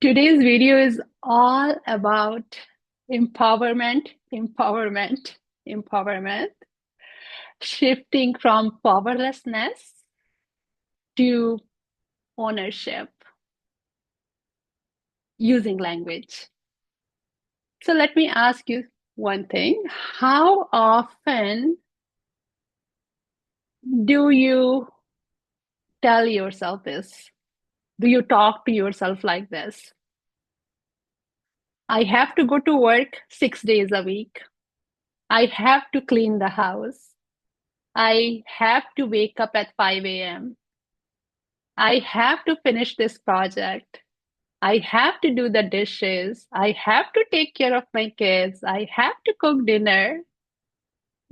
Today's video is all about empowerment, empowerment, empowerment, shifting from powerlessness to ownership using language. So let me ask you one thing. How often do you tell yourself this? Do you talk to yourself like this? I have to go to work 6 days a week. I have to clean the house. I have to wake up at 5 a.m. I have to finish this project. I have to do the dishes. I have to take care of my kids. I have to cook dinner.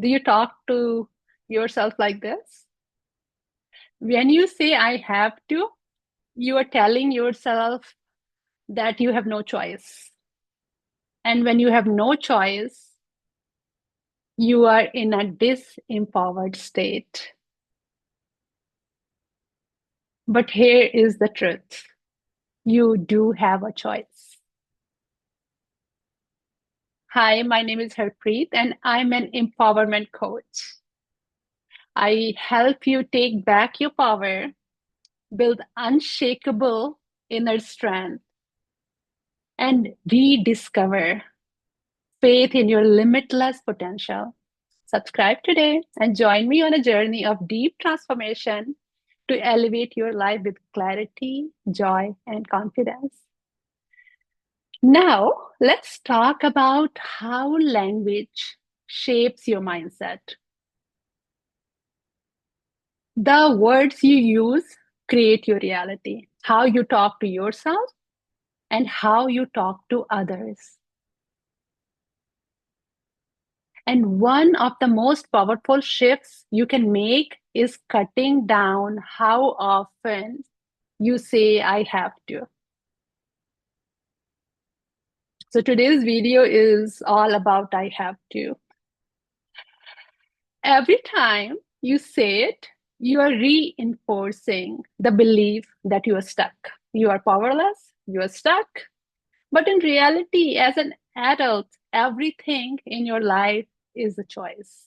Do you talk to yourself like this? When you say I have to, you are telling yourself that you have no choice. And when you have no choice, you are in a disempowered state. But here is the truth. You do have a choice. Hi, my name is Harpreet, and I'm an empowerment coach. I help you take back your power, build unshakable inner strength, and rediscover faith in your limitless potential. Subscribe today and join me on a journey of deep transformation to elevate your life with clarity, joy, and confidence. Now, let's talk about how language shapes your mindset. The words you use create your reality, how you talk to yourself and how you talk to others. And one of the most powerful shifts you can make is cutting down how often you say, I have to. So today's video is all about I have to. Every time you say it, you are reinforcing the belief that you are stuck. You are powerless, you are stuck. But in reality, as an adult, everything in your life is a choice.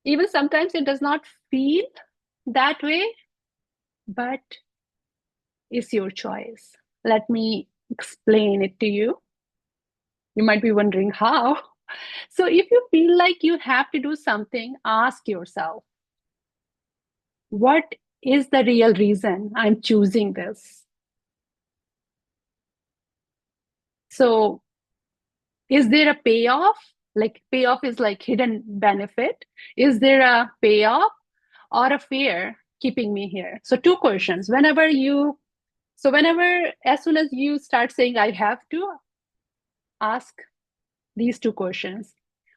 Even sometimes it does not feel that way, but it's your choice. Let me explain it to you. You might be wondering how. So if you feel like you have to do something, ask yourself, what is the real reason I'm choosing this? So is there a payoff? Like payoff is like hidden benefit. Is there a payoff or a fear keeping me here? So two questions. As soon as you start saying I have to, ask these two questions.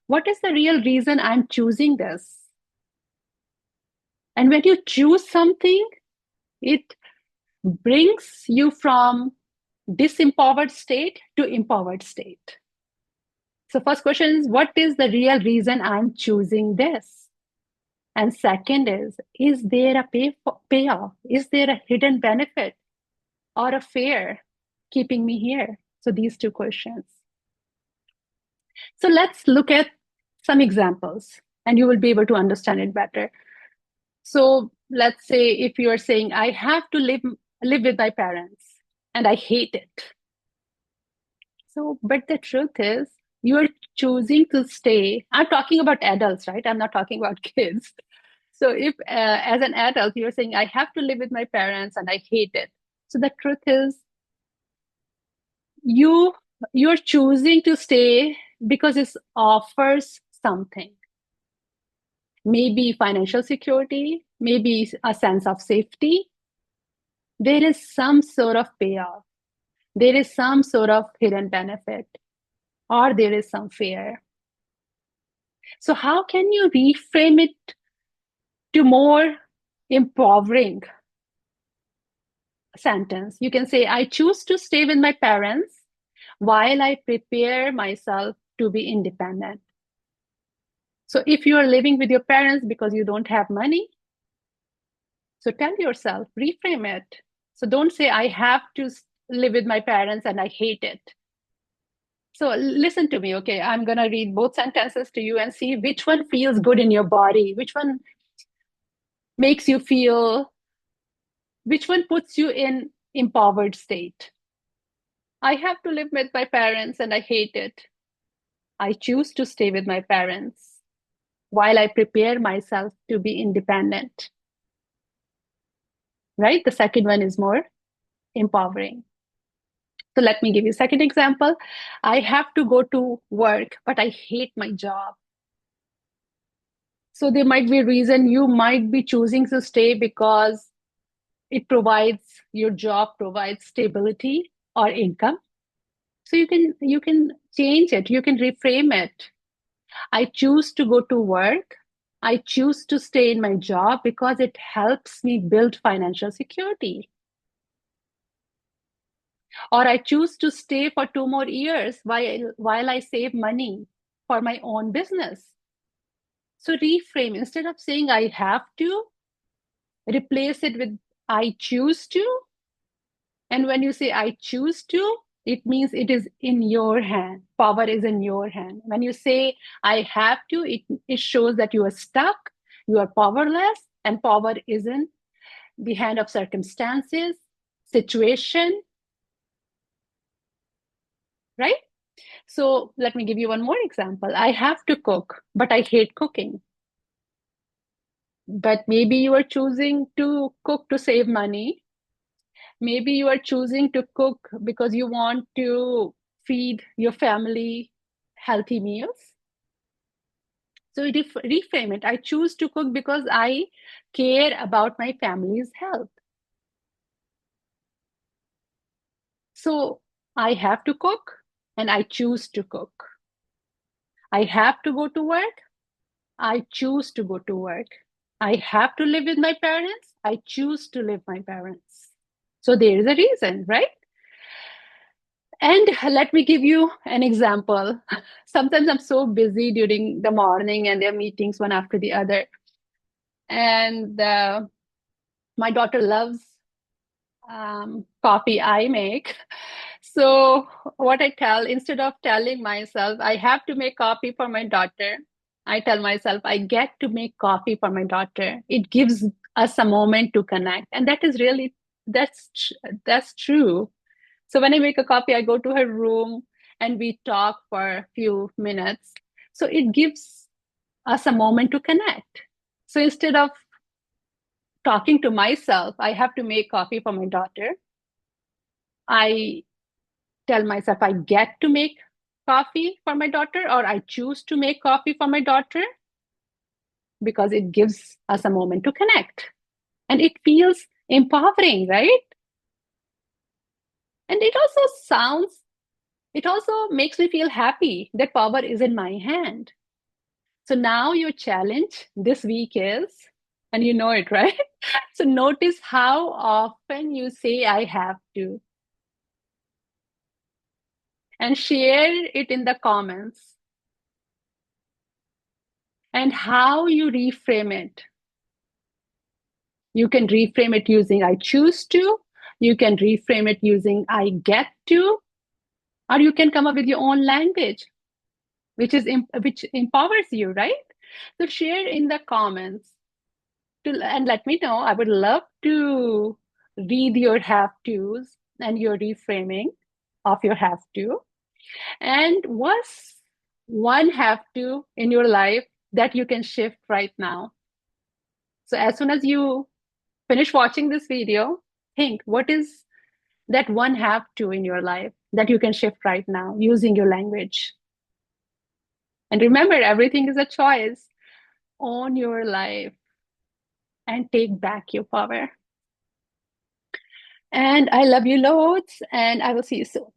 What is the real reason I'm choosing this? And when you choose something, it brings you from disempowered state to empowered state. So first question is, what is the real reason I'm choosing this? And second is there a payoff? Is there a hidden benefit or a fear keeping me here? So these two questions. So let's look at some examples and you will be able to understand it better. So let's say if you are saying, I have to live with my parents and I hate it. So, but the truth is, you are choosing to stay. I'm talking about adults, right? I'm not talking about kids. So if as an adult, you're saying, I have to live with my parents and I hate it. So the truth is, you're choosing to stay because it offers something. Maybe financial security, maybe a sense of safety. There is some sort of payoff. There is some sort of hidden benefit, or there is some fear. So how can you reframe it to more empowering sentence? You can say, I choose to stay with my parents while I prepare myself to be independent. So if you are living with your parents because you don't have money, so tell yourself, reframe it. So don't say, I have to live with my parents and I hate it. So listen to me, okay? I'm going to read both sentences to you and see which one feels good in your body, which one makes you feel, which one puts you in empowered state. I have to live with my parents and I hate it. I choose to stay with my parents while I prepare myself to be independent. Right? The second one is more empowering. So let me give you a second example. I have to go to work, but I hate my job. So there might be a reason you might be choosing to stay because your job provides stability or income. So you can change it, you can reframe it. I choose to go to work. I choose to stay in my job because it helps me build financial security. Or I choose to stay for 2 more years while I save money for my own business. So reframe, instead of saying I have to, replace it with I choose to. And when you say I choose to, it means it is in your hand. Power is in your hand. When you say I have to, it shows that you are stuck, you are powerless, and power is in the hand of circumstances, situation, right? So let me give you one more example. I have to cook, but I hate cooking. But maybe you are choosing to cook to save money. Maybe you are choosing to cook because you want to feed your family healthy meals. So reframe it. I choose to cook because I care about my family's health. So I have to cook and I choose to cook. I have to go to work. I choose to go to work. I have to live with my parents. I choose to live with my parents. So there is a reason, right? And let me give you an example. Sometimes I'm so busy during the morning and there are meetings one after the other. And my daughter loves coffee I make. So what I tell, instead of telling myself I have to make coffee for my daughter, I tell myself I get to make coffee for my daughter. It gives us a moment to connect, and that is really that's true. So when I make a coffee, I go to her room and we talk for a few minutes. So it gives us a moment to connect. So instead of talking to myself, I have to make coffee for my daughter. I tell myself I get to make coffee for my daughter, or I choose to make coffee for my daughter because it gives us a moment to connect. And it feels empowering, right? And it also makes me feel happy that power is in my hand. So now your challenge this week is, and you know it, right? So notice how often you say, I have to, and share it in the comments, and how you reframe it. You can reframe it using I choose to, you can reframe it using I get to, or you can come up with your own language, which empowers you, right? So share in the comments and let me know. I would love to read your have tos and your reframing of your have to. And what's one have to in your life that you can shift right now? So as soon as you finish watching this video, think what is that one have to in your life that you can shift right now using your language. And remember, everything is a choice. Own your life and take back your power. And I love you loads, and I will see you soon.